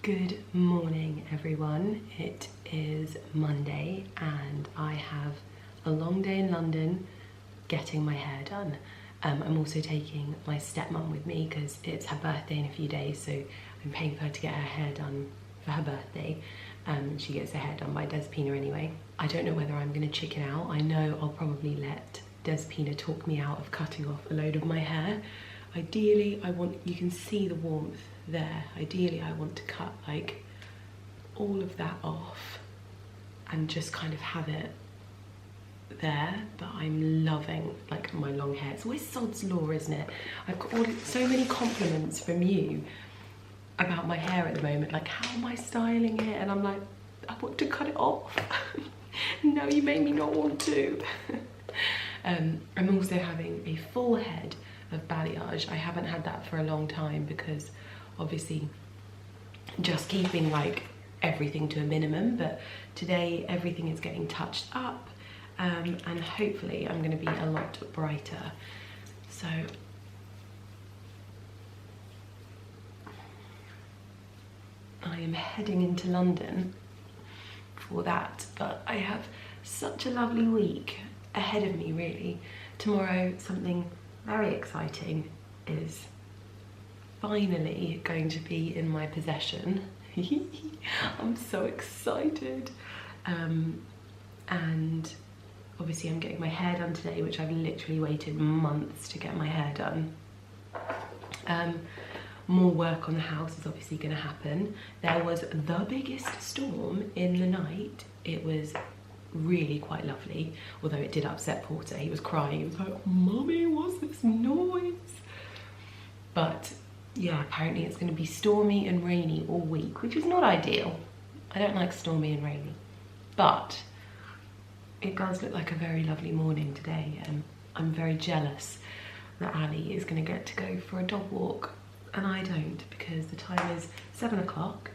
Good morning everyone. It is Monday and I have a long day in London getting my hair done. I'm also taking my stepmom with me because it's her birthday in a few days, so I'm paying for her to get her hair done for her birthday. She gets her hair done by Despina anyway. I don't know whether I'm going to chicken out. I know I'll probably let Despina talk me out of cutting off a load of my hair. Ideally, you can see the warmth there. Ideally, I want to cut like all of that off and just kind of have it there, but I'm loving like my long hair. It's always sod's law, isn't it? I've got so many compliments from you about my hair at the moment, like how am I styling it, and I'm like, I want to cut it off. No, you made me not want to. I'm also having a full head of balayage. I haven't had that for a long time because obviously just keeping like everything to a minimum, but today everything is getting touched up, and hopefully I'm going to be a lot brighter. So I am heading into London for that, but I have such a lovely week ahead of me really. Tomorrow something very exciting is finally going to be in my possession. I'm so excited. And obviously I'm getting my hair done today, which I've literally waited months to get my hair done. More work on the house is obviously going to happen. There was the biggest storm in the night. It was really quite lovely, although it did upset Porter. He was crying. He was like, "Mummy, what's this noise?" But yeah, apparently it's going to be stormy and rainy all week, which is not ideal. I don't like stormy and rainy, but it does look like a very lovely morning today, and I'm very jealous that Ali is going to get to go for a dog walk and I don't, because the time is 7 o'clock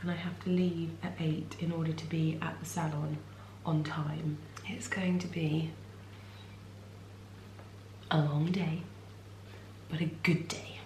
and I have to leave at 8 in order to be at the salon on time. It's going to be a long day, but a good day.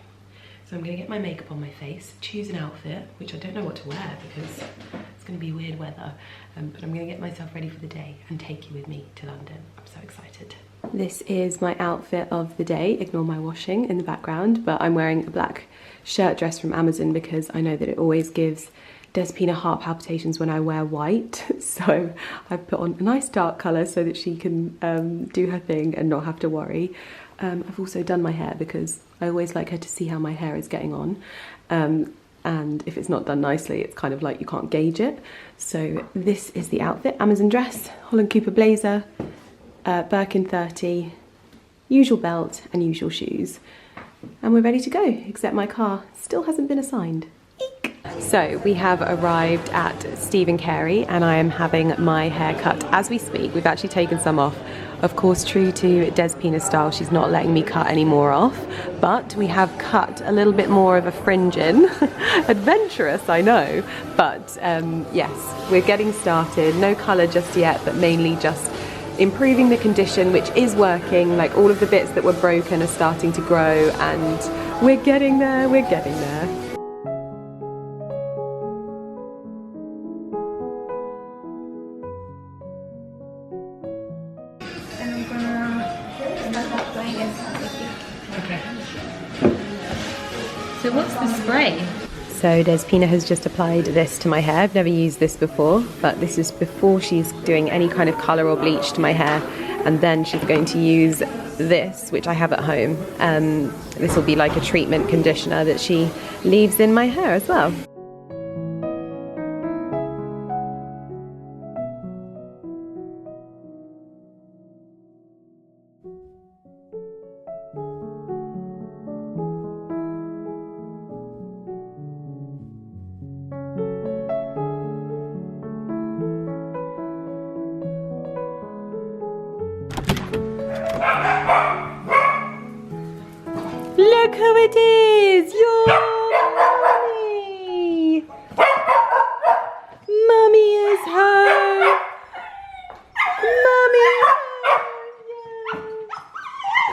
So I'm going to get my makeup on my face, choose an outfit, which I don't know what to wear because it's going to be weird weather, but I'm going to get myself ready for the day and take you with me to London. I'm so excited. This is my outfit of the day. Ignore my washing in the background, but I'm wearing a black shirt dress from Amazon because I know that it always gives Despina heart palpitations when I wear white, so I've put on a nice dark colour so that she can do her thing and not have to worry. I've also done my hair because I always like her to see how my hair is getting on, and if it's not done nicely it's kind of like you can't gauge it. So this is the outfit: Amazon dress, Holland Cooper blazer, Birkin 30, usual belt and usual shoes, and we're ready to go, except my car still hasn't been assigned. Eek! So we have arrived at Steve & Carey and I am having my hair cut as we speak. We've actually taken some off. Of course, true to Despina's style, she's not letting me cut any more off, but we have cut a little bit more of a fringe in. Adventurous, I know, but yes, we're getting started. No colour just yet, but mainly just improving the condition, which is working. Like all of the bits that were broken are starting to grow and we're getting there, we're getting there. Okay. So what's the spray? So Despina has just applied this to my hair. I've never used this before, but this is before she's doing any kind of colour or bleach to my hair. And then she's going to use this, which I have at home. This will be like a treatment conditioner that she leaves in my hair as well. Look who it is! Your mummy! Mummy is home! Mummy is home!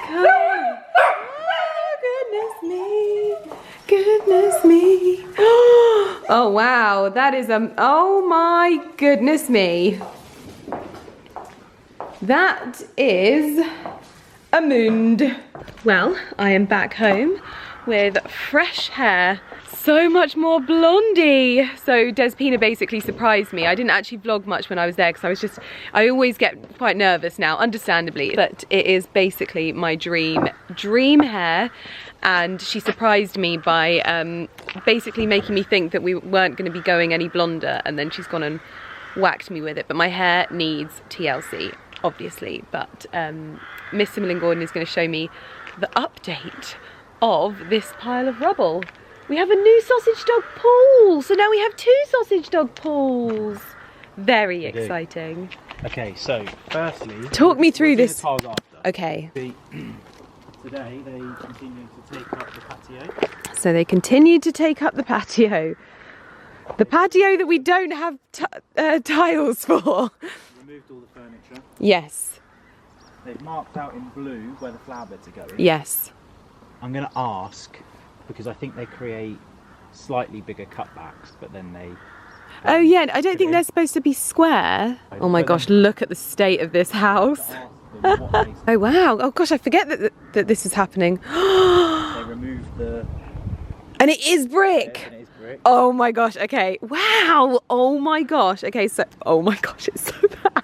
Come! Oh, goodness me! Goodness me! Oh wow, that is oh my goodness me. That is a mound. Well, I am back home with fresh hair. So much more blondie. So Despina basically surprised me. I didn't actually vlog much when I was there because I always get quite nervous now, understandably. But it is basically my dream hair. And she surprised me by basically making me think that we weren't going to be going any blonder. And then she's gone and whacked me with it. But my hair needs TLC, obviously. But Miss Millen Gordon is going to show me the update of this pile of rubble. We have a new sausage dog pool, so now we have 2 sausage dog pools. Very exciting. Okay, so firstly, talk me through this. The tiles after. Okay. Today they continue to take up the patio. So they continued to take up the patio. The patio that we don't have tiles for. Removed all the furniture. Yes. They've marked out in blue where the flower beds are going. Yes. I'm going to ask, because I think they create slightly bigger cutbacks, but then they... Oh yeah, I don't think they're supposed to be square. Oh my gosh, look at the state of this house. Oh wow, oh gosh, I forget that this is happening. They removed the... And it is brick! Yeah, and it is brick. Oh my gosh, okay, wow, oh my gosh, okay, so, oh my gosh, it's so bad.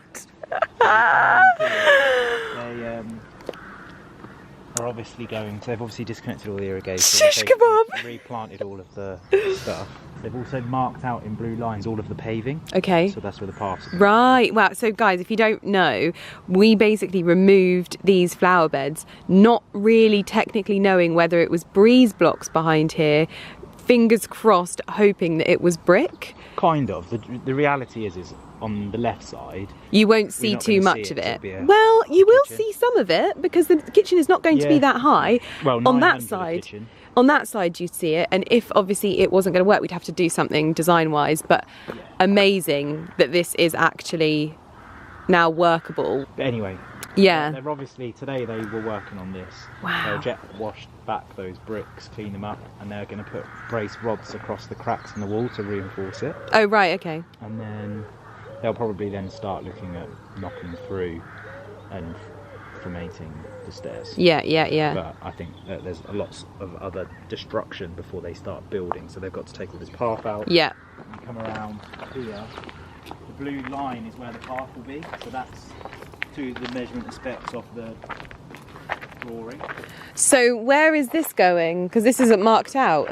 They are obviously going, so they've obviously disconnected all the irrigation. Shish kebab! Replanted all of the stuff. They've also marked out in blue lines all of the paving. Okay. So that's where the paths are. Right, wow, so guys, if you don't know, we basically removed these flower beds, not really technically knowing whether it was breeze blocks behind here, fingers crossed, hoping that it was brick. Kind of. The reality is on the left side, you won't see too much of it. Well, you will see some of it because the kitchen is not going to be that high. Well, on that side. On that side you see it, and if obviously it wasn't going to work, we'd have to do something design-wise, but amazing that this is actually now workable. But anyway, yeah. They're obviously, today they were working on this. Wow. They'll jet wash back those bricks, clean them up, and they're going to put brace rods across the cracks in the wall to reinforce it. Oh right, okay. And then they'll probably then start looking at knocking through and formating the stairs. Yeah. But I think that there's a lot of other destruction before they start building, so they've got to take all this path out. Yeah. And come around here. The blue line is where the path will be, so that's to the measurement and specs of the drawing. So where is this going? Because this isn't marked out.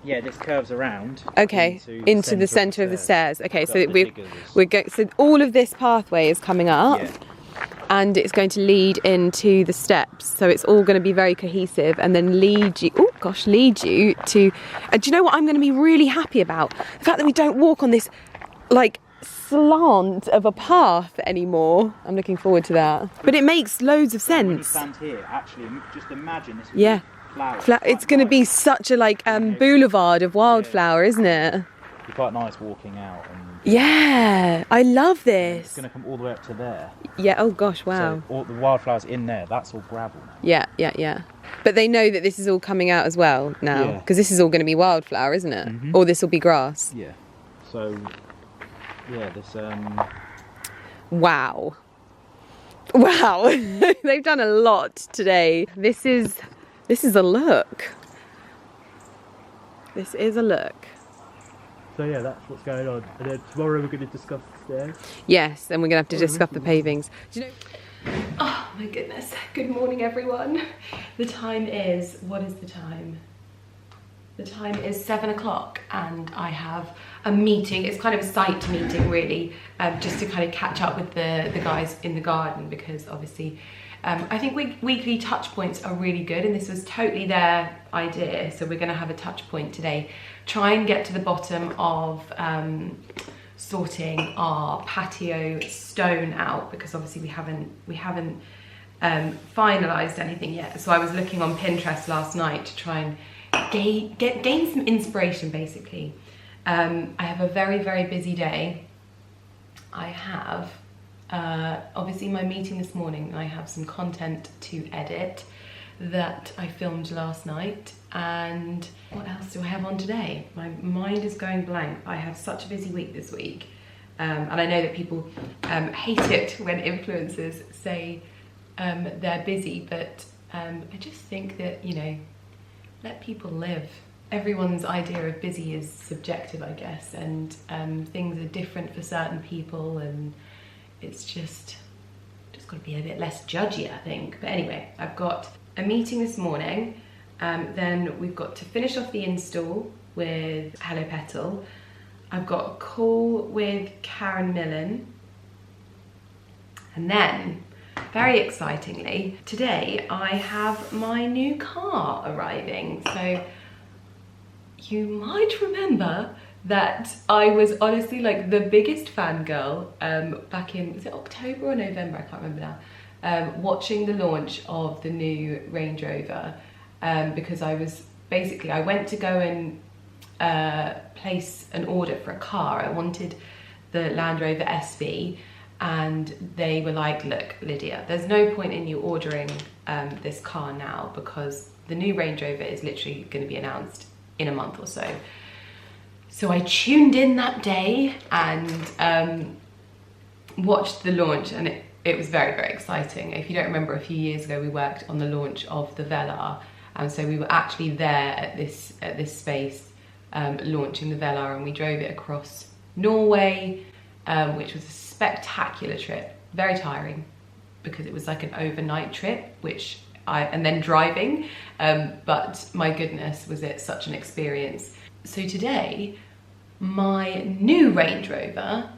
Yeah, this curves around. Okay, into the centre of the stairs. Okay, so we're going. So all of this pathway is coming up. Yeah. And it's going to lead into the steps, so it's all going to be very cohesive, and then lead you to. And do you know what I'm going to be really happy about? The fact that we don't walk on this, like, slant of a path anymore. I'm looking forward to that. But it makes loads of sense. When you stand here, actually, just imagine this. Yeah. It's going to be such a boulevard of wildflower, isn't it? It'd be quite nice walking out. Yeah, I love this. It's going to come all the way up to there. Yeah, oh gosh, wow. So all the wildflowers in there, that's all gravel now. Yeah. But they know that this is all coming out as well now, because this is all going to be wildflower, isn't it? Mm-hmm. Or this will be grass. Yeah. So, yeah, this... Wow. They've done a lot today. This is a look. This is a look. So yeah, that's what's going on. And then tomorrow we're going to discuss the stairs. Yes, and we're going to have to discuss the pavings. Do you know? Oh my goodness. Good morning, everyone. The time is, what is the time? The time is 7 o'clock and I have a meeting. It's kind of a site meeting really, just to kind of catch up with the guys in the garden, because obviously I think weekly touch points are really good, and this was totally their idea. So we're going to have a touch point today. Try and get to the bottom of sorting our patio stone out, because obviously we haven't finalised anything yet. So I was looking on Pinterest last night to try and gain some inspiration basically. I have a very, very busy day. I have obviously my meeting this morning, and I have some content to edit. that I filmed last night. And what else do I have on today? My mind is going blank. I have such a busy week this week. And I know that people hate it when influencers say they're busy, but I just think that, you know, let people live. Everyone's idea of busy is subjective, I guess, and things are different for certain people, and it's just got to be a bit less judgy, I think. But anyway, I've got a meeting this morning, then we've got to finish off the install with Hello Petal. I've got a call with Karen Millen, and then, very excitingly, today I have my new car arriving. So you might remember that I was honestly like the biggest fangirl back in, was it October or November? I can't remember now. Watching the launch of the new Range Rover, because I went to go and place an order for a car. I wanted the Land Rover SV, and they were like, look, Lydia, there's no point in you ordering this car now, because the new Range Rover is literally going to be announced in a month or so. So I tuned in that day and watched the launch, and it was very, very exciting. If you don't remember, a few years ago we worked on the launch of the Velar, and so we were actually there at this space launching the Velar, and we drove it across Norway, which was a spectacular trip. Very tiring because it was like an overnight trip, and then driving, but my goodness, was it such an experience. So today, my new Range Rover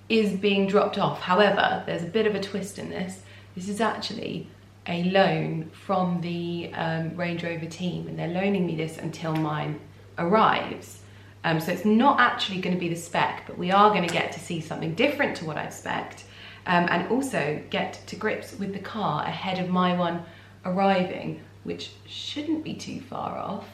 is being dropped off. However, there's a bit of a twist in this. This is actually a loan from the Range Rover team, and they're loaning me this until mine arrives. So it's not actually going to be the spec, but we are going to get to see something different to what I expect, and also get to grips with the car ahead of my one arriving, which shouldn't be too far off,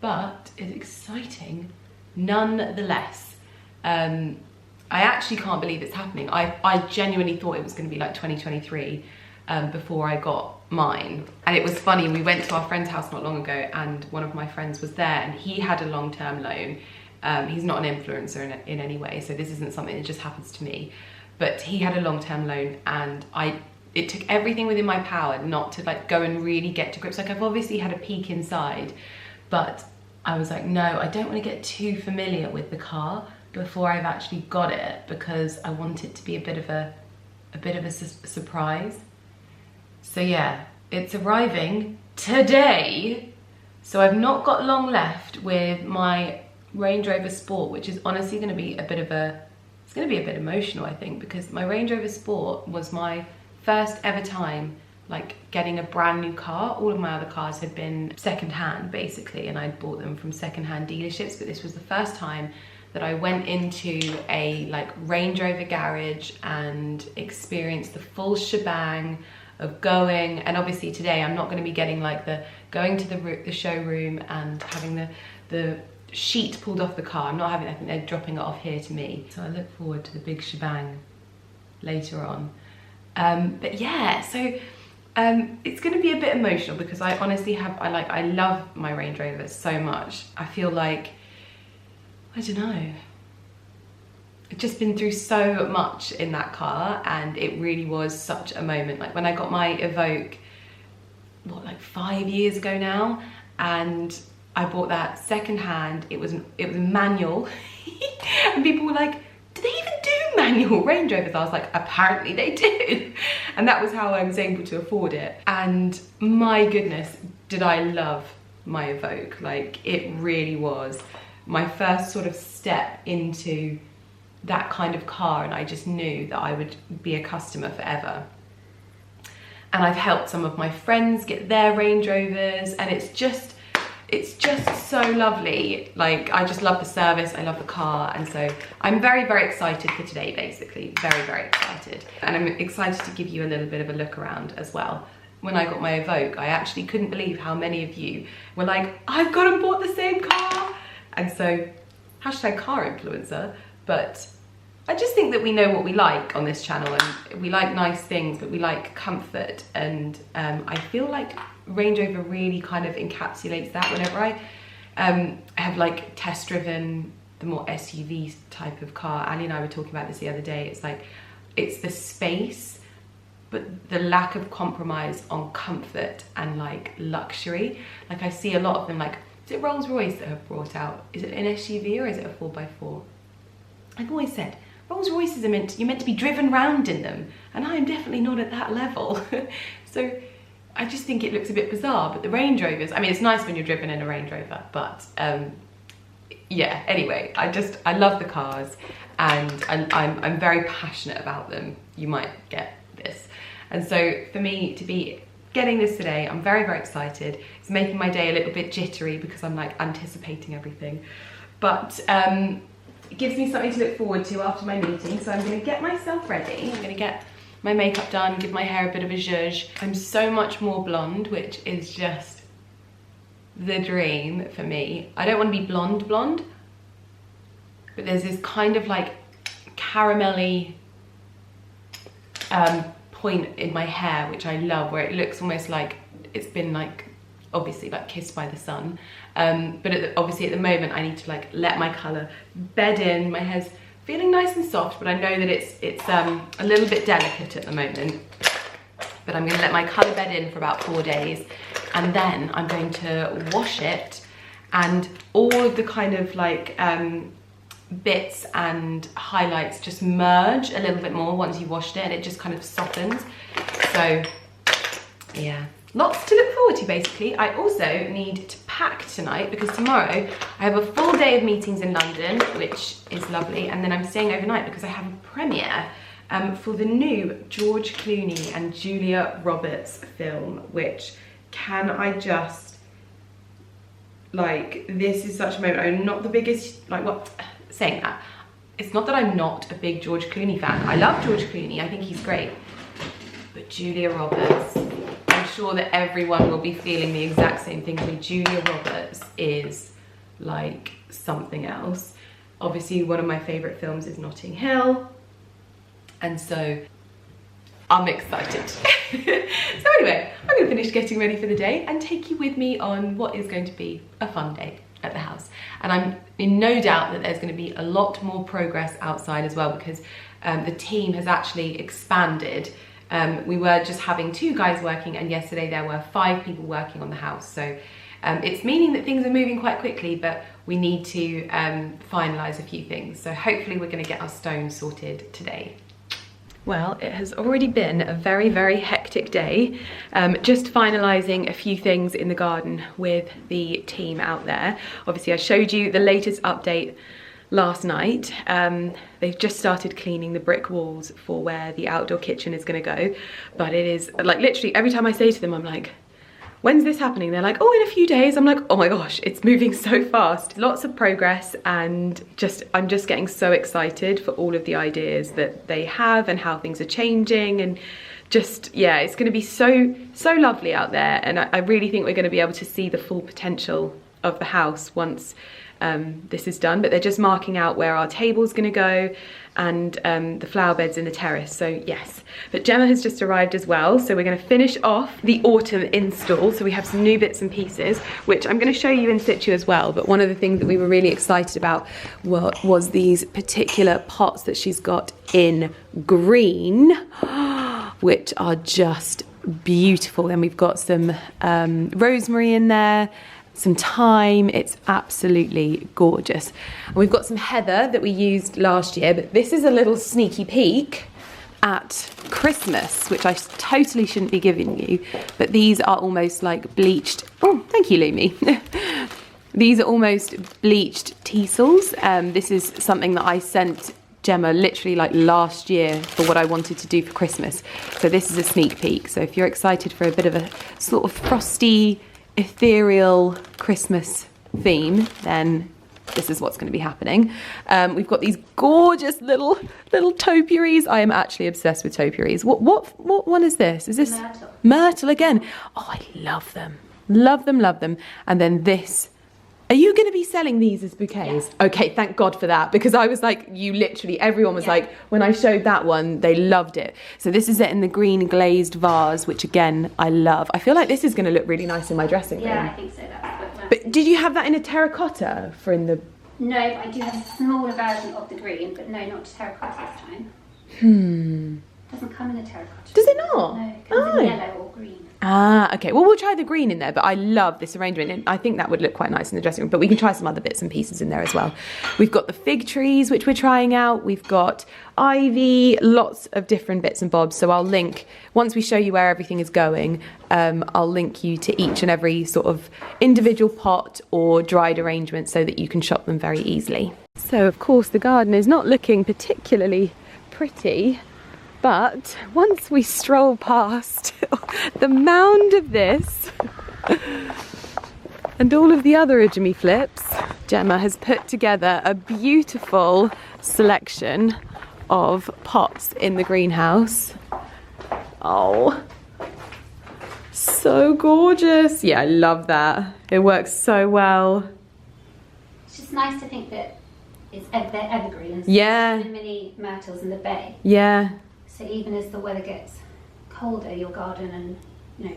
but is exciting nonetheless. I actually can't believe it's happening. I genuinely thought it was going to be like 2023 before I got mine. And it was funny, we went to our friend's house not long ago, and one of my friends was there, and he had a long-term loan. He's not an influencer in any way, so this isn't something that just happens to me, but he had a long-term loan, and it took everything within my power not to like go and really get to grips. Like, I've obviously had a peek inside, but I was like, no, I don't want to get too familiar with the car before I've actually got it, because I want it to be a bit of a surprise. So yeah, it's arriving today. So I've not got long left with my Range Rover Sport, which is honestly going to be it's going to be a bit emotional, I think, because my Range Rover Sport was my first ever time like getting a brand new car. All of my other cars had been secondhand basically, and I'd bought them from secondhand dealerships, but this was the first time that I went into a like Range Rover garage and experienced the full shebang of going. And obviously today I'm not going to be getting like going to the showroom and having the sheet pulled off the car. I'm not having that. I think they're dropping it off here to me. So I look forward to the big shebang later on. But yeah, so it's going to be a bit emotional because I honestly I love my Range Rover so much. I feel like, I don't know, I've just been through so much in that car, and it really was such a moment. Like when I got my Evoque, what, like 5 years ago now, and I bought that secondhand. It was a manual, and people were like, do they even do manual Range Rovers? I was like, apparently they do. And that was how I was able to afford it. And my goodness, did I love my Evoque. Like, it really was my first sort of step into that kind of car, and I just knew that I would be a customer forever. And I've helped some of my friends get their Range Rovers, and it's just so lovely. Like, I just love the service, I love the car, and so I'm very, very excited for today, basically. Very, very excited. And I'm excited to give you a little bit of a look around as well. When I got my Evoque, I actually couldn't believe how many of you were like, I've gone and bought the same car. And so, hashtag car influencer, but I just think that we know what we like on this channel, and we like nice things, but we like comfort, and I feel like Range Rover really kind of encapsulates that. Whenever I have like test driven the more SUV type of car, Ali and I were talking about this the other day, it's like, it's the space, but the lack of compromise on comfort and like luxury. Like I see a lot of them, like, is it Rolls Royce that have brought out, is it an SUV or is it a 4x4? I've always said, Rolls Royces are you're meant to be driven round in them, and I'm definitely not at that level. So I just think it looks a bit bizarre, but the Range Rovers, I mean, it's nice when you're driven in a Range Rover, but yeah, anyway, I love the cars, and I'm very passionate about them. You might get this. And so for me to be getting this today, I'm very, very excited. It's making my day a little bit jittery because I'm like anticipating everything. But it gives me something to look forward to after my meeting. So I'm gonna get myself ready. I'm gonna get my makeup done, give my hair a bit of a zhuzh. I'm so much more blonde, which is just the dream for me. I don't want to be blonde, but there's this kind of like caramelly point in my hair, which I love, where it looks almost like it's been like, obviously like kissed by the sun. But obviously at the moment I need to like let my colour bed in. My hair's feeling nice and soft, but I know that it's a little bit delicate at the moment. But I'm gonna let my colour bed in for about 4 days, and then I'm going to wash it, and all of the kind of like bits and highlights just merge a little bit more once you've washed it, and it just kind of softens. So yeah, lots to look forward to basically. I also need to pack tonight because tomorrow I have a full day of meetings in London, which is lovely, and then I'm staying overnight because I have a premiere for the new George Clooney and Julia Roberts film, which can I just, like, this is such a moment. I'm not the biggest, like, what, saying that, it's not that I'm not a big George Clooney fan. I love George Clooney, I think he's great, but Julia Roberts, I'm sure that everyone will be feeling the exact same thing. But Julia Roberts is like something else. Obviously one of my favourite films is Notting Hill, and so I'm excited. So anyway, I'm gonna finish getting ready for the day and take you with me on what is going to be a fun day at the house. And I'm in no doubt that there's going to be a lot more progress outside as well, because the team has actually expanded. We were just having 2 guys working, and yesterday there were 5 people working on the house. So it's meaning that things are moving quite quickly, but we need to finalise a few things. So hopefully we're going to get our stones sorted today. Well, it has already been a very, very hectic day. Just finalising a few things in the garden with the team out there. Obviously I showed you the latest update last night. They've just started cleaning the brick walls for where the outdoor kitchen is going to go, but it is like literally every time I say to them, I'm like, when's this happening? They're like, oh, in a few days. I'm like, oh my gosh, it's moving so fast. Lots of progress, and I'm just getting so excited for all of the ideas that they have and how things are changing, and just, yeah, it's going to be so lovely out there. And I really think we're going to be able to see the full potential of the house once this is done. But they're just marking out where our table's going to go, and the flower beds in the terrace. So yes, but Gemma has just arrived as well, so we're going to finish off the autumn install. So we have some new bits and pieces, which I'm going to show you in situ as well. But one of the things that we were really excited about was these particular pots that she's got in green, which are just beautiful. Then we've got some rosemary in there, some thyme. It's absolutely gorgeous. And we've got some heather that we used last year, but this is a little sneaky peek at Christmas, which I totally shouldn't be giving you, but these are almost like bleached. Oh, thank you, Lumi. These are almost bleached teasels. This is something that I sent Gemma literally like last year for what I wanted to do for Christmas. So this is a sneak peek. So if you're excited for a bit of a sort of frosty, ethereal Christmas theme, then this is what's going to be happening. We've got these gorgeous little topiaries. I am actually obsessed with topiaries. What one is this? Is this Myrtle again? Oh, I love them. Love them, love them. And then this Are you going to be selling these as bouquets? Yeah. Okay, thank God for that, because I was like, everyone was like, when I showed that one, they loved it. So this is it in the green glazed vase, which again, I love. I feel like this is going to look really nice in my dressing room. Yeah, I think so. That's nice. But did you have that in a terracotta for in the... No, but I do have a smaller version of the green, but no, not terracotta this time. Doesn't come in a terracotta. Does it not? No, it comes in yellow or green. Ah, okay. Well, we'll try the green in there, but I love this arrangement, and I think that would look quite nice in the dressing room, but we can try some other bits and pieces in there as well. We've got the fig trees, which we're trying out. We've got ivy, lots of different bits and bobs. So I'll link, once we show you where everything is going, I'll link you to each and every sort of individual pot or dried arrangement so that you can shop them very easily. So, of course, the garden is not looking particularly pretty, but once we stroll past the mound of this and all of the other Ijimi flips, Gemma has put together a beautiful selection of pots in the greenhouse. Oh, so gorgeous. Yeah, I love that. It works so well. It's just nice to think that they're evergreens. Yeah. So many myrtles in the bay. Yeah. So even as the weather gets colder, your garden and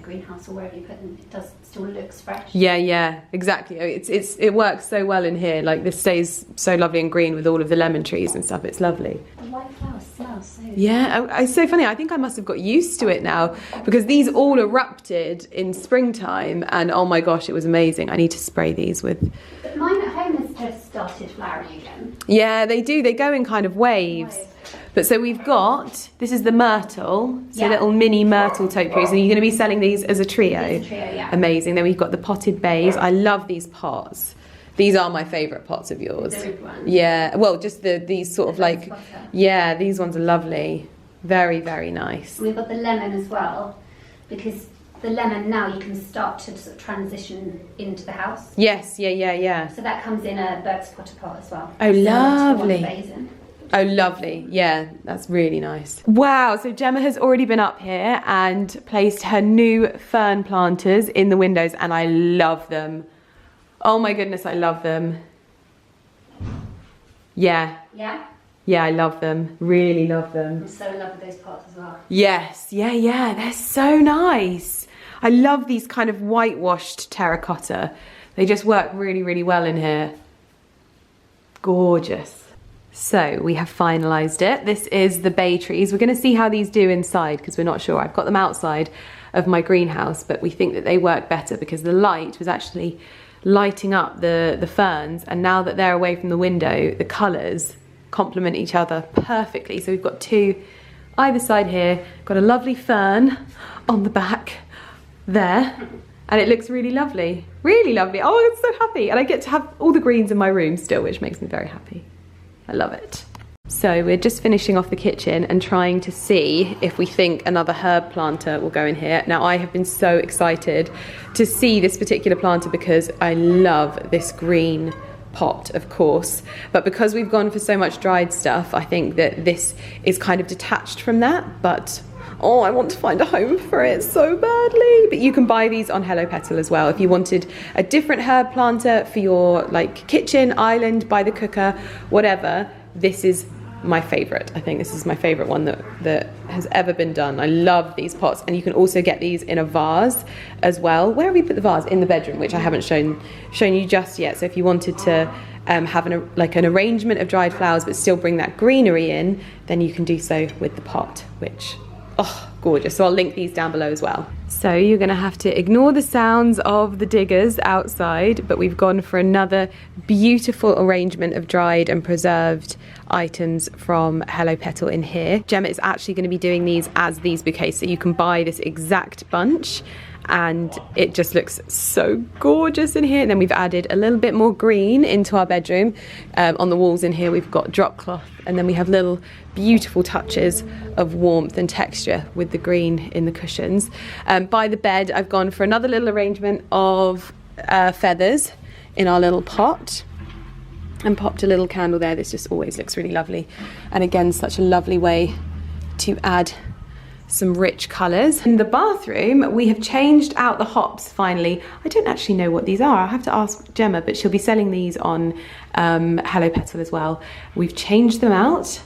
greenhouse or wherever you put them, it still looks fresh. Yeah, exactly. It works so well in here. Like, this stays so lovely and green with all of the lemon trees and stuff. It's lovely. The white flowers smell so good. Yeah, it's so funny. I think I must have got used to it now, because these all erupted in springtime, and oh my gosh, it was amazing. I need to spray these with... But mine at home has just started flowering again. Yeah, they do. They go in kind of waves. But so we've got, this is the myrtle, so little mini myrtle topiaries, and you're going to be selling these as a trio. As a trio, yeah. Amazing. Then we've got the potted bays. I love these pots. These are my favourite pots of yours. The ribbed ones. Yeah, well, just these sort of like, yeah, these ones are lovely. Very, very nice. We've got the lemon as well, because the lemon now you can start to sort of transition into the house. Yes, yeah. So that comes in a bird's potter pot as well. Oh, so lovely. Oh, lovely. Yeah, that's really nice. Wow, so Gemma has already been up here and placed her new fern planters in the windows, and I love them. Oh my goodness, I love them. Yeah. Yeah? Yeah, I love them. Really love them. I'm so in love with those pots as well. Yes, yeah. They're so nice. I love these kind of whitewashed terracotta. They just work really, really well in here. Gorgeous. So we have finalised it. This is the bay trees. We're going to see how these do inside, because we're not sure. I've got them outside of my greenhouse, but we think that they work better because the light was actually lighting up the ferns, and now that they're away from the window, the colours complement each other perfectly. So we've got two either side here. Got a lovely fern on the back there, and it looks really lovely. Really lovely. Oh, I'm so happy. And I get to have all the greens in my room still, which makes me very happy. I love it. So we're just finishing off the kitchen and trying to see if we think another herb planter will go in here. Now, I have been so excited to see this particular planter because I love this green pot, of course, but because we've gone for so much dried stuff, I think that this is kind of detached from that, but oh, I want to find a home for it so badly. But you can buy these on Hello Petal as well. If you wanted a different herb planter for your like kitchen, island, by the cooker, whatever, this is my favourite. I think this is my favourite one that has ever been done. I love these pots, and you can also get these in a vase as well. Where have we put the vase? In the bedroom, which I haven't shown you just yet. So if you wanted to have an arrangement of dried flowers but still bring that greenery in, then you can do so with the pot, which, oh, gorgeous. So I'll link these down below as well. So you're going to have to ignore the sounds of the diggers outside, but we've gone for another beautiful arrangement of dried and preserved items from Hello Petal in here. Gemma is actually going to be doing these as these bouquets, so you can buy this exact bunch, and it just looks so gorgeous in here. And then we've added a little bit more green into our bedroom. On the walls in here we've got drop cloth, and then we have little beautiful touches of warmth and texture with the green in the cushions. By the bed I've gone for another little arrangement of feathers in our little pot, and popped a little candle there. This just always looks really lovely, and again, such a lovely way to add some rich colours. In the bathroom, we have changed out the hops finally. I don't actually know what these are. I'll have to ask Gemma, but she'll be selling these on Hello Petal as well. We've changed them out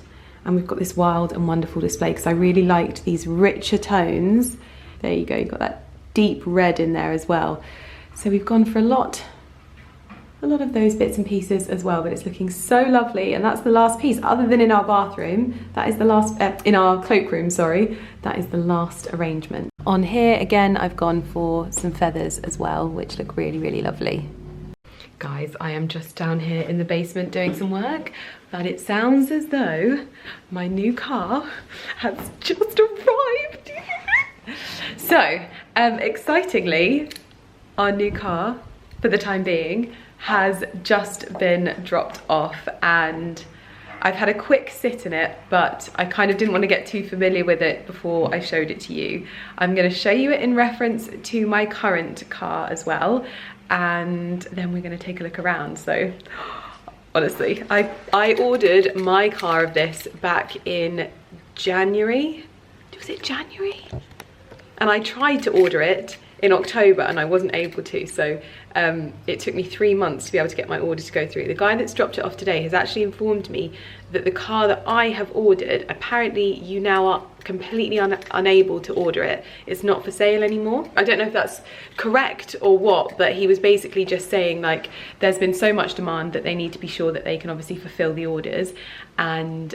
and we've got this wild and wonderful display because I really liked these richer tones. There you go, you've got that deep red in there as well. So we've gone for a lot of those bits and pieces as well, but it's looking so lovely. And that's the last piece, other than in our bathroom. That is the last, in our cloakroom, sorry. That is the last arrangement. On here, again, I've gone for some feathers as well, which look really, really lovely. Guys, I am just down here in the basement doing some work, but it sounds as though my new car has just arrived. So, excitingly, our new car, for the time being, has just been dropped off, and I've had a quick sit in it, but I kind of didn't want to get too familiar with it before I showed it to you. I'm going to show you it in reference to my current car as well, and then we're going to take a look around. So honestly, I ordered my car of this back in January. Was it January? And I tried to order it in October and I wasn't able to, so it took me 3 months to be able to get my order to go through. The guy that's dropped it off today has actually informed me that the car that I have ordered, apparently you now are completely unable to order it. It's not for sale anymore. I don't know if that's correct or what, but he was basically just saying like there's been so much demand that they need to be sure that they can obviously fulfill the orders, and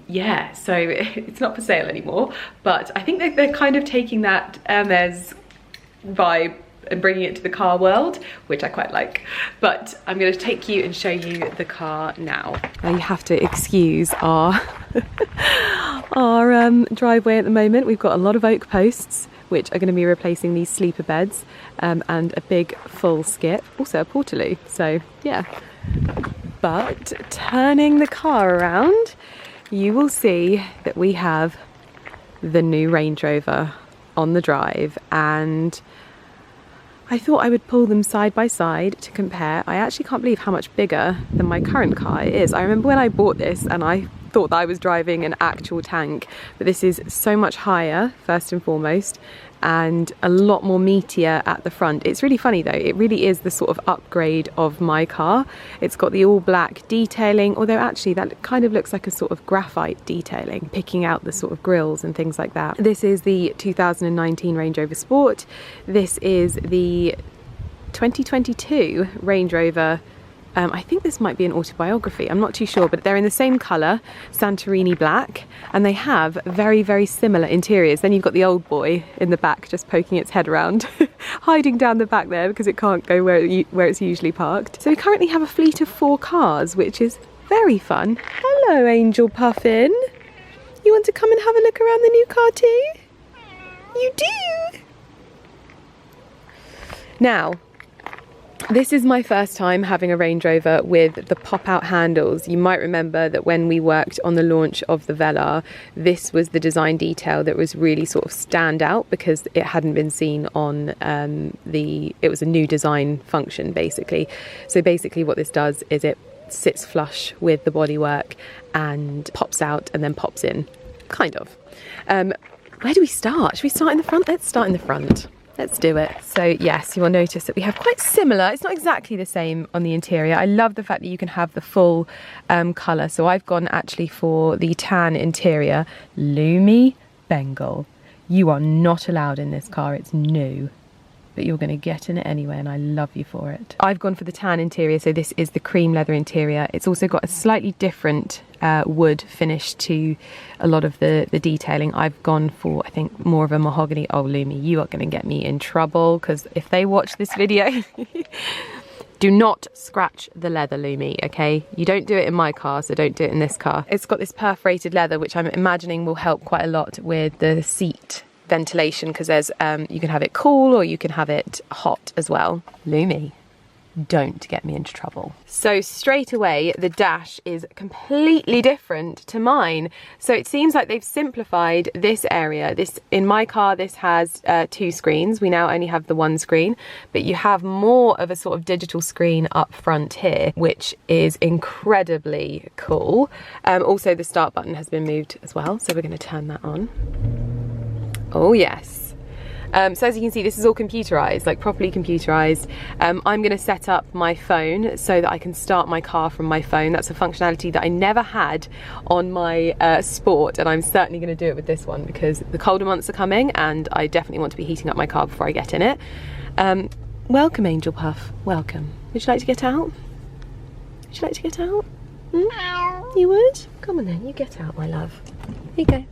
yeah, so it's not for sale anymore. But I think that they're kind of taking that Hermes vibe and bringing it to the car world, which I quite like. But I'm going to take you and show you the car now. Now you have to excuse our our driveway at the moment. We've got a lot of oak posts which are going to be replacing these sleeper beds, and a big full skip, also a portaloo, so yeah. But turning the car around, you will see that we have the new Range Rover on the drive, and I thought I would pull them side by side to compare. I actually can't believe how much bigger than my current car it is. I remember when I bought this and I thought that I was driving an actual tank, but this is so much higher, first and foremost, and a lot more meatier at the front. It's really funny though, it really is the sort of upgrade of my car. It's got the all black detailing, although actually that kind of looks like a sort of graphite detailing, picking out the sort of grills and things like that. This is the 2019 Range Rover Sport. This is the 2022 Range Rover, I think this might be an autobiography, I'm not too sure, but they're in the same colour, Santorini black, and they have very, very similar interiors. Then you've got the old boy in the back just poking its head around, hiding down the back there because it can't go where it's usually parked. So we currently have a fleet of 4 cars, which is very fun. Hello, Angel Puffin. You want to come and have a look around the new car too? You do! Now, this is my first time having a Range Rover with the pop-out handles. You might remember that when we worked on the launch of the Velar, this was the design detail that was really sort of stand out because it hadn't been seen on it was a new design function basically. So basically what this does is it sits flush with the bodywork and pops out and then pops in, kind of. Where do we start? Should we start in the front? Let's start in the front. Let's do it. So yes, you will notice that we have quite similar, it's not exactly the same on the interior. I love the fact that you can have the full colour. So I've gone actually for the tan interior. Lumi Bengal. You are not allowed in this car, it's new. But you're going to get in it anyway, and I love you for it. I've gone for the tan interior, so this is the cream leather interior. It's also got a slightly different wood finish to a lot of the detailing. I've gone for, I think, more of a mahogany. Oh, Lumi, you are going to get me in trouble, because if they watch this video... Do not scratch the leather, Lumi, okay? You don't do it in my car, so don't do it in this car. It's got this perforated leather, which I'm imagining will help quite a lot with the seat ventilation, because there's you can have it cool or you can have it hot as well. Lumi, don't get me into trouble. So straight away the dash is completely different to mine. So it seems like they've simplified this area. This, in my car, this has 2 screens. We now only have the 1 screen, but you have more of a sort of digital screen up front here, which is incredibly cool. Also the start button has been moved as well, so we're going to turn that on. Oh yes. So as you can see, this is all computerized, like properly computerized. I'm going to set up my phone so that I can start my car from my phone. That's a functionality that I never had on my Sport, and I'm certainly going to do it with this one because the colder months are coming and I definitely want to be heating up my car before I get in it. Welcome, Angel Puff, welcome. Would you like to get out? Would you like to get out? You would? Come on then, you get out, my love. Here you go.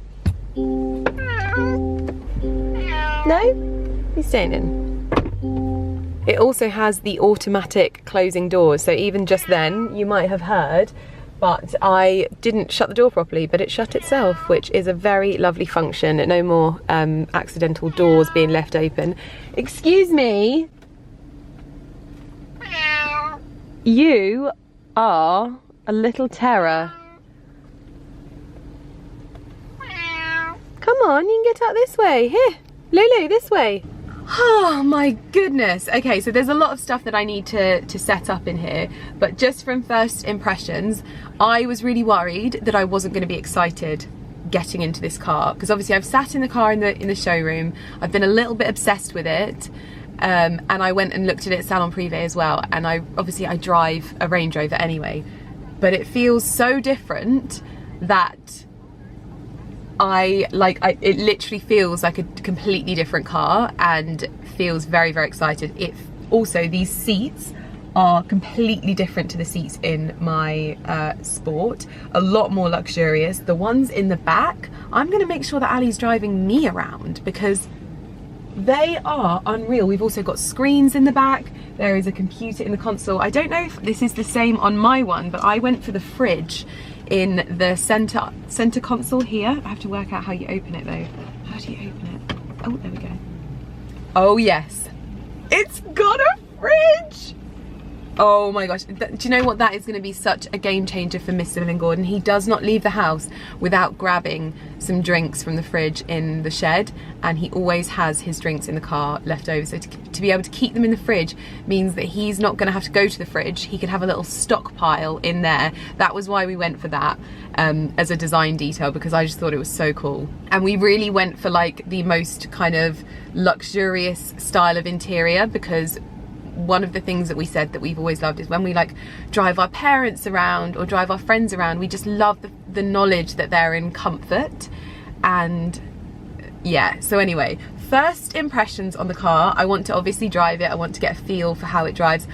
No? He's staying in. It also has the automatic closing doors, so even just then, you might have heard, but I didn't shut the door properly, but it shut itself, which is a very lovely function. No more accidental doors being left open. Excuse me? You are a little terror. Come on, you can get out this way. Here, Lulu, this way. Oh my goodness. Okay, so there's a lot of stuff that I need to set up in here, but just from first impressions, I was really worried that I wasn't going to be excited getting into this car, because obviously I've sat in the car in the showroom. I've been a little bit obsessed with it, and I went and looked at it at Salon Privé as well, and I drive a Range Rover anyway, but it feels so different that it literally feels like a completely different car and feels very, very excited. Also, these seats are completely different to the seats in my Sport, a lot more luxurious. The ones in the back, I'm gonna make sure that Ali's driving me around because they are unreal. We've also got screens in the back. There is a computer in the console. I don't know if this is the same on my one, but I went for the fridge in the center console here. I have to work out how you open it though. How do you open it? Oh, there we go. Oh yes, it's got a fridge. Oh my gosh, do you know what? That is going to be such a game changer for Mr. Millen Gordon. He does not leave the house without grabbing some drinks from the fridge in the shed, and he always has his drinks in the car left over. So to be able to keep them in the fridge means that he's not going to have to go to the fridge. He can have a little stockpile in there. That was why we went for that as a design detail, because I just thought it was so cool. And we really went for like the most kind of luxurious style of interior, because one of the things that we said that we've always loved is when we like drive our parents around or drive our friends around, we just love the knowledge that they're in comfort. And yeah, so anyway, first impressions on the car. I want to obviously drive it. I want to get a feel for how it drives.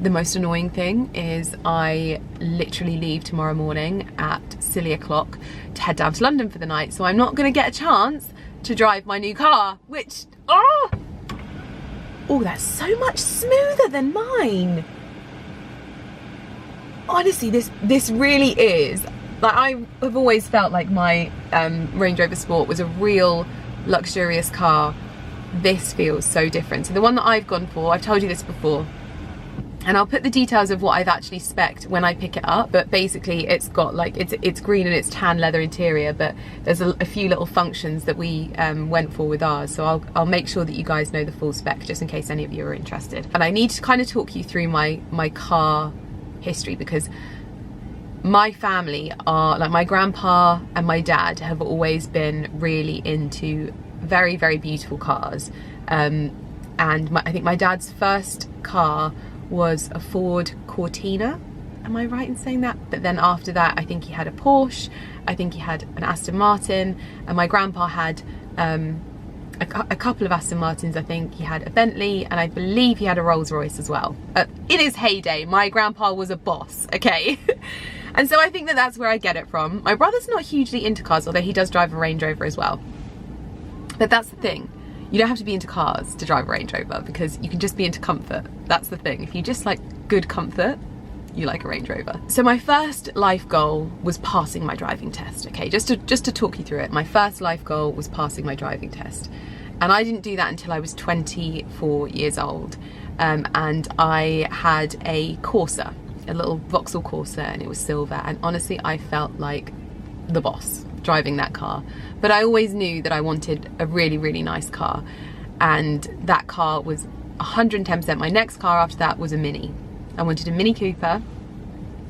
The most annoying thing is I literally leave tomorrow morning at silly o'clock to head down to London for the night, so I'm not going to get a chance to drive my new car, which oh, that's so much smoother than mine. Honestly, this really is, like, I have always felt like my Range Rover Sport was a real luxurious car. This feels so different. So the one that I've gone for, I've told you this before, and I'll put the details of what I've actually spec'd when I pick it up, but basically it's got like, it's green and it's tan leather interior, but there's a few little functions that we went for with ours, so I'll make sure that you guys know the full spec just in case any of you are interested. And I need to kind of talk you through my car history, because my family are, like, my grandpa and my dad have always been really into very, very beautiful cars, and I think my dad's first car was a Ford Cortina, am I right in saying that? But then after that I think he had a Porsche, I think he had an Aston Martin, and my grandpa had a couple of Aston Martins. I think he had a Bentley, and I believe he had a Rolls Royce as well. In his heyday, my grandpa was a boss, okay? And so I think that that's where I get it from. My brother's not hugely into cars, although he does drive a Range Rover as well. But that's the thing. You don't have to be into cars to drive a Range Rover, because you can just be into comfort. That's the thing. If you just like good comfort, you like a Range Rover. So my first life goal was passing my driving test, okay? Just to talk you through it. My first life goal was passing my driving test. And I didn't do that until I was 24 years old. And I had a Corsa, a little Vauxhall Corsa, and it was silver. And honestly, I felt like the boss driving that car. But I always knew that I wanted a really, really nice car, and that car was 110%. My next car after that was a Mini. I wanted a Mini Cooper,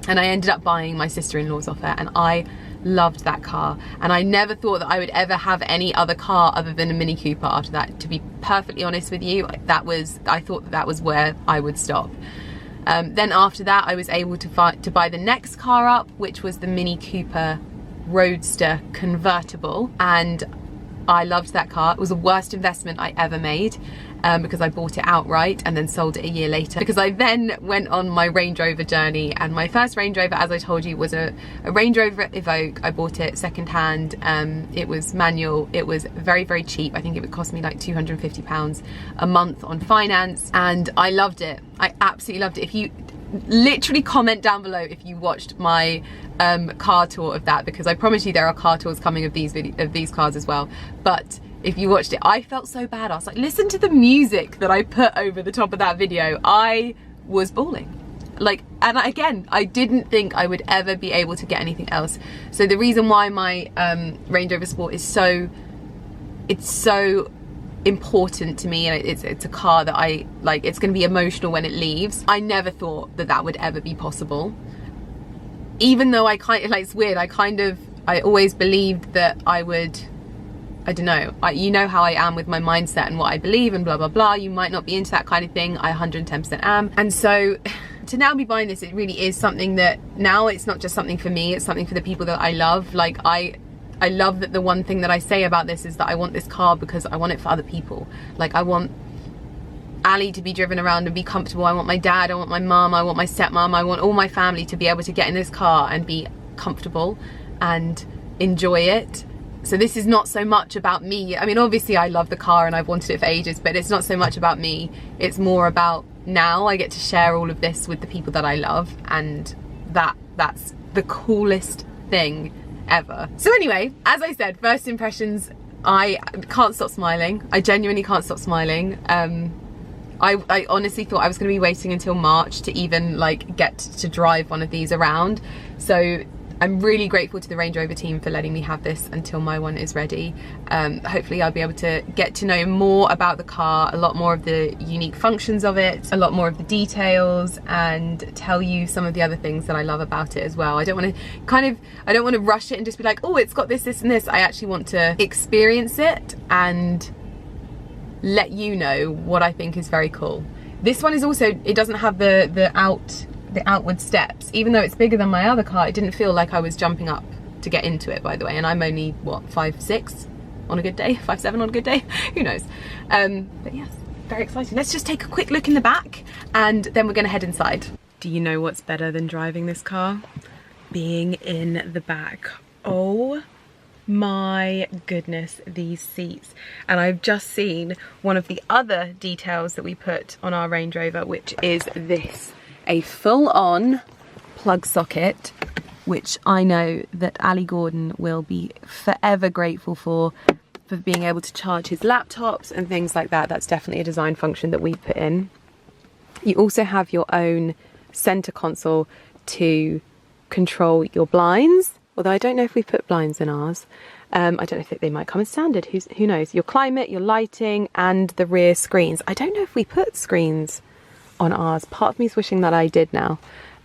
and I ended up buying my sister-in-law's off her, and I loved that car, and I never thought that I would ever have any other car other than a Mini Cooper after that. To be perfectly honest with you, I thought that was where I would stop. Then after that, I was able to buy the next car up, which was the Mini Cooper Roadster convertible, and I loved that car. It was the worst investment I ever made, because I bought it outright and then sold it a year later, because I then went on my Range Rover journey, and my first Range Rover, as I told you, was a Range Rover Evoque. I bought it second hand. It was manual. It was very, very cheap. I think it would cost me like £250 a month on finance, and I loved it. I absolutely loved it. If you literally comment down below if you watched my car tour of that, because I promise you there are car tours coming of these cars as well. But if you watched it, I felt so bad. I was like, listen to the music that I put over the top of that video. I was bawling. Like, and again, I didn't think I would ever be able to get anything else. So the reason why my Range Rover Sport is so important to me, and it's a car that I like, it's going to be emotional when it leaves. I never thought that that would ever be possible, even though I kind of, like, it's weird, I always believed that I would, I don't know, you know how I am with my mindset and what I believe and blah blah blah. You might not be into that kind of thing. I 110% am. And so to now be buying this, it really is something that now it's not just something for me, it's something for the people that I love. Like, I love that the one thing that I say about this is that I want this car because I want it for other people. Like, I want Ali to be driven around and be comfortable. I want my dad, I want my mum, I want my stepmom, I want all my family to be able to get in this car and be comfortable and enjoy it. So this is not so much about me. I mean, obviously I love the car and I've wanted it for ages, but it's not so much about me. It's more about now I get to share all of this with the people that I love, and that's the coolest thing ever. So anyway, as I said, first impressions, I can't stop smiling. I genuinely can't stop smiling. I honestly thought I was going to be waiting until March to even like get to drive one of these around. So I'm really grateful to the Range Rover team for letting me have this until my one is ready. Hopefully I'll be able to get to know more about the car, a lot more of the unique functions of it, a lot more of the details, and tell you some of the other things that I love about it as well. I don't want to rush it and just be like, oh, it's got this, this and this. I actually want to experience it and let you know what I think is very cool. This one is also, it doesn't have the outward steps. Even though it's bigger than my other car, it didn't feel like I was jumping up to get into it, by the way. And I'm only, what, 5'6" on a good day? 5'7" on a good day? Who knows? But yes, very exciting. Let's just take a quick look in the back and then we're gonna head inside. Do you know what's better than driving this car? Being in the back. Oh my goodness, these seats. And I've just seen one of the other details that we put on our Range Rover, which is this. A full-on plug socket, which I know that Ali Gordon will be forever grateful for being able to charge his laptops and things like that. That's definitely a design function that we put in. You also have your own center console to control your blinds, although I don't know if we put blinds in ours. I don't know if they might come as standard, who knows. Your climate, your lighting, and the rear screens. I don't know if we put screens on ours. Part of me is wishing that I did now.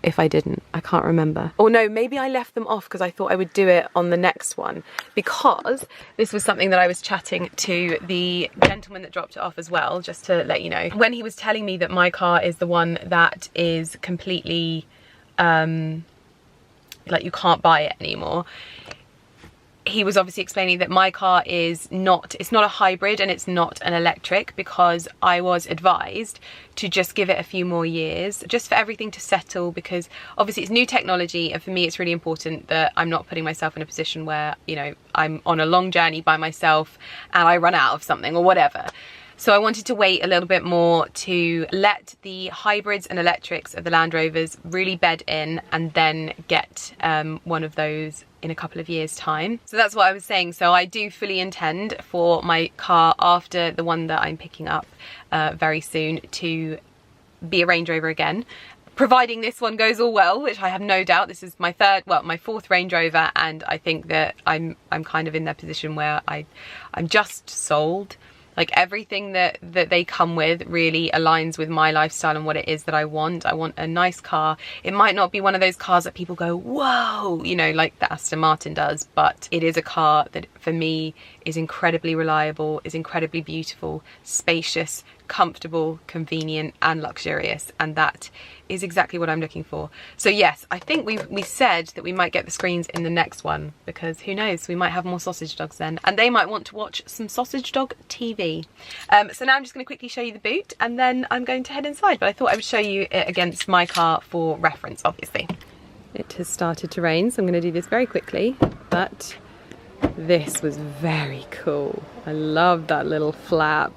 If I didn't, I can't remember. Or no, maybe I left them off because I thought I would do it on the next one, because this was something that I was chatting to the gentleman that dropped it off as well, just to let you know. When he was telling me that my car is the one that is completely, like, you can't buy it anymore, he was obviously explaining that my car is not, it's not a hybrid and it's not an electric, because I was advised to just give it a few more years just for everything to settle, because obviously it's new technology, and for me it's really important that I'm not putting myself in a position where, you know, I'm on a long journey by myself and I run out of something or whatever. So I wanted to wait a little bit more to let the hybrids and electrics of the Land Rovers really bed in, and then get one of those in a couple of years' time. So that's what I was saying. So I do fully intend for my car after the one that I'm picking up very soon to be a Range Rover again, providing this one goes all well, which I have no doubt. This is my fourth Range Rover, and I think that I'm kind of in that position where I'm just sold. Like everything that they come with really aligns with my lifestyle and what it is that I want. I want a nice car. It might not be one of those cars that people go, whoa, you know, like the Aston Martin does, but it is a car that for me is incredibly reliable, is incredibly beautiful, spacious, comfortable, convenient and luxurious, and that is exactly what I'm looking for. So yes, I think we said that we might get the screens in the next one, because who knows, we might have more sausage dogs then, and they might want to watch some sausage dog TV. So now I'm just going to quickly show you the boot and then I'm going to head inside, but I thought I would show you it against my car for reference, obviously. It has started to rain, so I'm going to do this very quickly, but this was very cool. I love that little flap.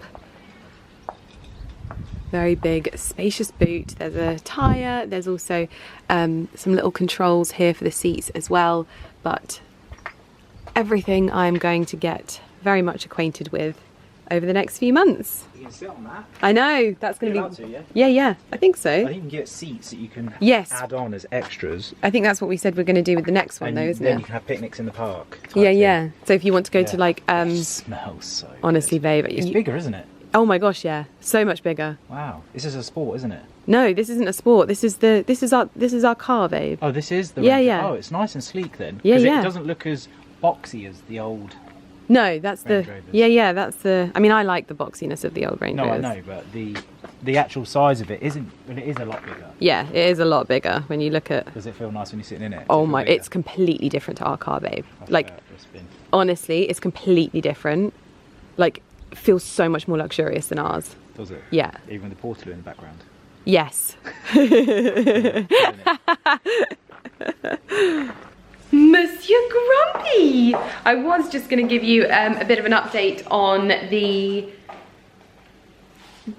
Very big, spacious boot. There's a tyre, there's also some little controls here for the seats as well, but everything I'm going to get very much acquainted with over the next few months. You can sit on that. I know, that's going You're to be... allowed to, yeah? Yeah, I think so. I think you can get seats that you can add on as extras. I think that's what we said we're going to do with the next one, And though, isn't then it? you can have picnics in the park. Yeah. So if you want to go to like... It smells so honestly, good. babe. It's bigger, isn't it? Oh my gosh, yeah. So much bigger. Wow. This is a sport, isn't it? No, this isn't a sport. This is our car, babe. Oh, this is the yeah. Oh, it's nice and sleek then. Yeah. It doesn't look as boxy as the old. No, that's Range the... Rovers. Yeah, that's the... I mean, I like the boxiness of the old Range Rovers. No, I know, but the actual size of it isn't... Well, it is a lot bigger. Yeah, it is a lot bigger when you look at... Does it feel nice when you're sitting in it? Oh my... It's completely different to our car, babe. Like, spin. honestly, it's completely different. Like, it feels so much more luxurious than ours. Does it? Yeah. Even the Portaloo in the background. Yes. Monsieur Grumpy! I was just going to give you a bit of an update on the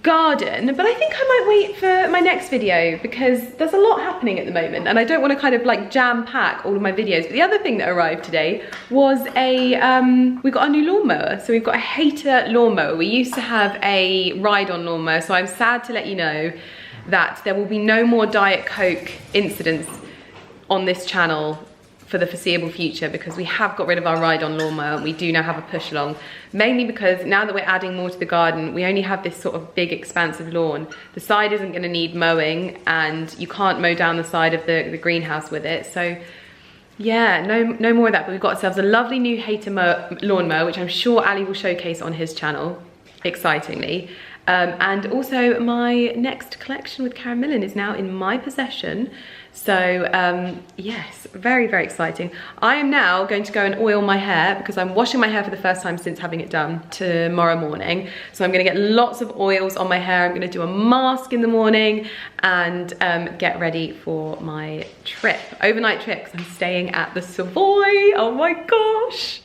garden, but I think I might wait for my next video because there's a lot happening at the moment and I don't want to kind of like jam pack all of my videos. But the other thing that arrived today was we got a new lawnmower. So we've got a hater lawnmower. We used to have a ride-on lawnmower, so I'm sad to let you know that there will be no more Diet Coke incidents on this channel for the foreseeable future, because we have got rid of our ride-on lawnmower. We do now have a push-along, mainly because now that we're adding more to the garden, we only have this sort of big expansive lawn. The side isn't going to need mowing and you can't mow down the side of the greenhouse with it. So yeah, no more of that, but we've got ourselves a lovely new hater lawnmower, which I'm sure Ali will showcase on his channel, excitingly. And also my next collection with Karen Millen is now in my possession. So yes, very, very exciting. I am now going to go and oil my hair because I'm washing my hair for the first time since having it done tomorrow morning. So I'm going to get lots of oils on my hair. I'm going to do a mask in the morning and get ready for my trip, overnight trip, because I'm staying at the Savoy. Oh my gosh.